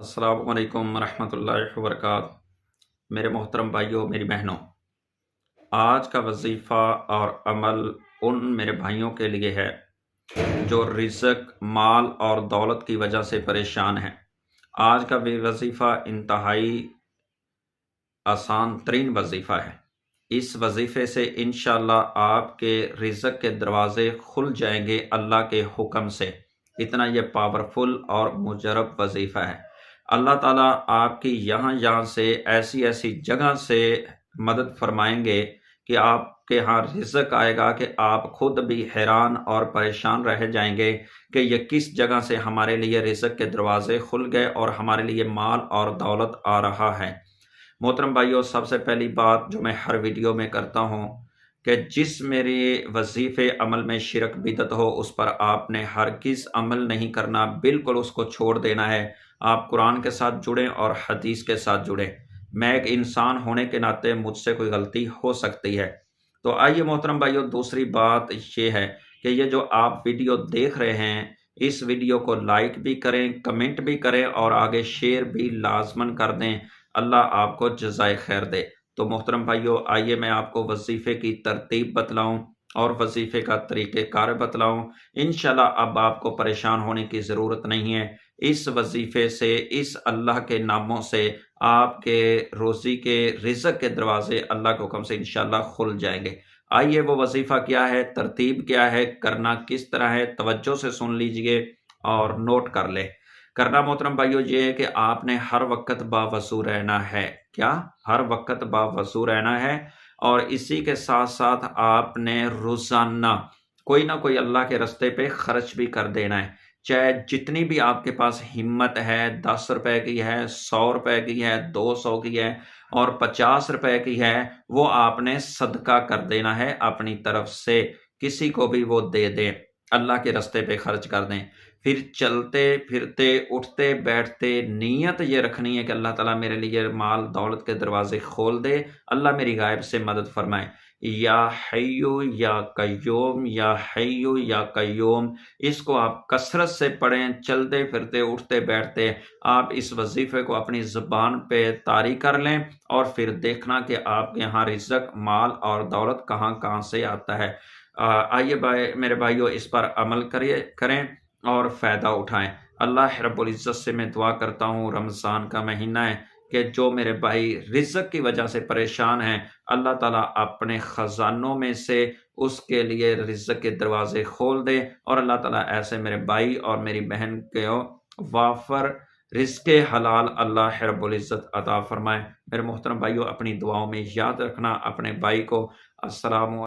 السلام علیکم ورحمۃ اللہ وبرکاتہ۔ میرے محترم بھائیوں، میری بہنوں، آج کا وظیفہ اور عمل ان میرے بھائیوں کے لیے ہے جو رزق، مال اور دولت کی وجہ سے پریشان ہیں۔ آج کا بھی وظیفہ انتہائی آسان ترین وظیفہ ہے۔ اس وظیفے سے انشاءاللہ آپ کے رزق کے دروازے کھل جائیں گے اللہ کے حکم سے۔ اتنا یہ پاورفل اور مجرب وظیفہ ہے۔ اللہ تعالیٰ آپ کی یہاں سے ایسی جگہ سے مدد فرمائیں گے کہ آپ کے ہاں رزق آئے گا کہ آپ خود بھی حیران اور پریشان رہ جائیں گے کہ یہ کس جگہ سے ہمارے لیے رزق کے دروازے کھل گئے اور ہمارے لیے مال اور دولت آ رہا ہے۔ محترم بھائیوں، سب سے پہلی بات جو میں ہر ویڈیو میں کرتا ہوں کہ جس میرے وظیفے عمل میں شرک بدعت ہو اس پر آپ نے ہرگز عمل نہیں کرنا، بالکل اس کو چھوڑ دینا ہے۔ آپ قرآن کے ساتھ جڑیں اور حدیث کے ساتھ جڑیں۔ میں ایک انسان ہونے کے ناطے مجھ سے کوئی غلطی ہو سکتی ہے۔ تو آئیے محترم بھائیوں، دوسری بات یہ ہے کہ یہ جو آپ ویڈیو دیکھ رہے ہیں، اس ویڈیو کو لائک بھی کریں، کمنٹ بھی کریں اور آگے شیئر بھی لازماً کر دیں۔ اللہ آپ کو جزائے خیر دے۔ تو محترم بھائیوں، آئیے میں آپ کو وظیفے کی ترتیب بتلاؤں اور وظیفے کا طریقہ کار بتلاؤں۔ انشاءاللہ اب آپ کو پریشان ہونے کی ضرورت نہیں ہے۔ اس وظیفے سے، اس اللہ کے ناموں سے آپ کے روزی کے رزق کے دروازے اللہ کے حکم سے انشاءاللہ کھل جائیں گے۔ آئیے وہ وظیفہ کیا ہے، ترتیب کیا ہے، کرنا کس طرح ہے، توجہ سے سن لیجئے اور نوٹ کر لیں۔ کرنا محترم بھائیو یہ ہے کہ آپ نے ہر وقت باوضو رہنا ہے۔ کیا؟ ہر وقت باوضو رہنا ہے، اور اسی کے ساتھ ساتھ آپ نے روزانہ کوئی نہ کوئی اللہ کے رستے پہ خرچ بھی کر دینا ہے۔ چاہے جتنی بھی آپ کے پاس ہمت ہے، 10 روپے کی ہے، 100 روپے کی ہے، 200 کی ہے اور 50 روپے کی ہے، وہ آپ نے صدقہ کر دینا ہے اپنی طرف سے۔ کسی کو بھی وہ دے دیں، اللہ کے رستے پہ خرچ کر دیں۔ پھر چلتے پھرتے اٹھتے بیٹھتے نیت یہ رکھنی ہے کہ اللہ تعالیٰ میرے لیے مال دولت کے دروازے کھول دے، اللہ میری غائب سے مدد فرمائے۔ یا حیو یا قیوم، یا حیو یا قیوم، اس کو آپ کثرت سے پڑھیں، چلتے پھرتے اٹھتے بیٹھتے آپ اس وظیفے کو اپنی زبان پہ طاری کر لیں، اور پھر دیکھنا کہ آپ کے یہاں رزق، مال اور دولت کہاں کہاں سے آتا ہے۔ آئیے میرے بھائیوں، اس پر عمل کریں اور فائدہ اٹھائیں۔ اللہ رب العزت سے میں دعا کرتا ہوں، رمضان کا مہینہ ہے، کہ جو میرے بھائی رزق کی وجہ سے پریشان ہیں، اللہ تعالیٰ اپنے خزانوں میں سے اس کے لیے رزق کے دروازے کھول دے، اور اللہ تعالیٰ ایسے میرے بھائی اور میری بہن کے وافر رزق حلال اللہ رب العزت عطا فرمائے۔ میرے محترم بھائیوں، اپنی دعاؤں میں یاد رکھنا اپنے بھائی کو۔ السلام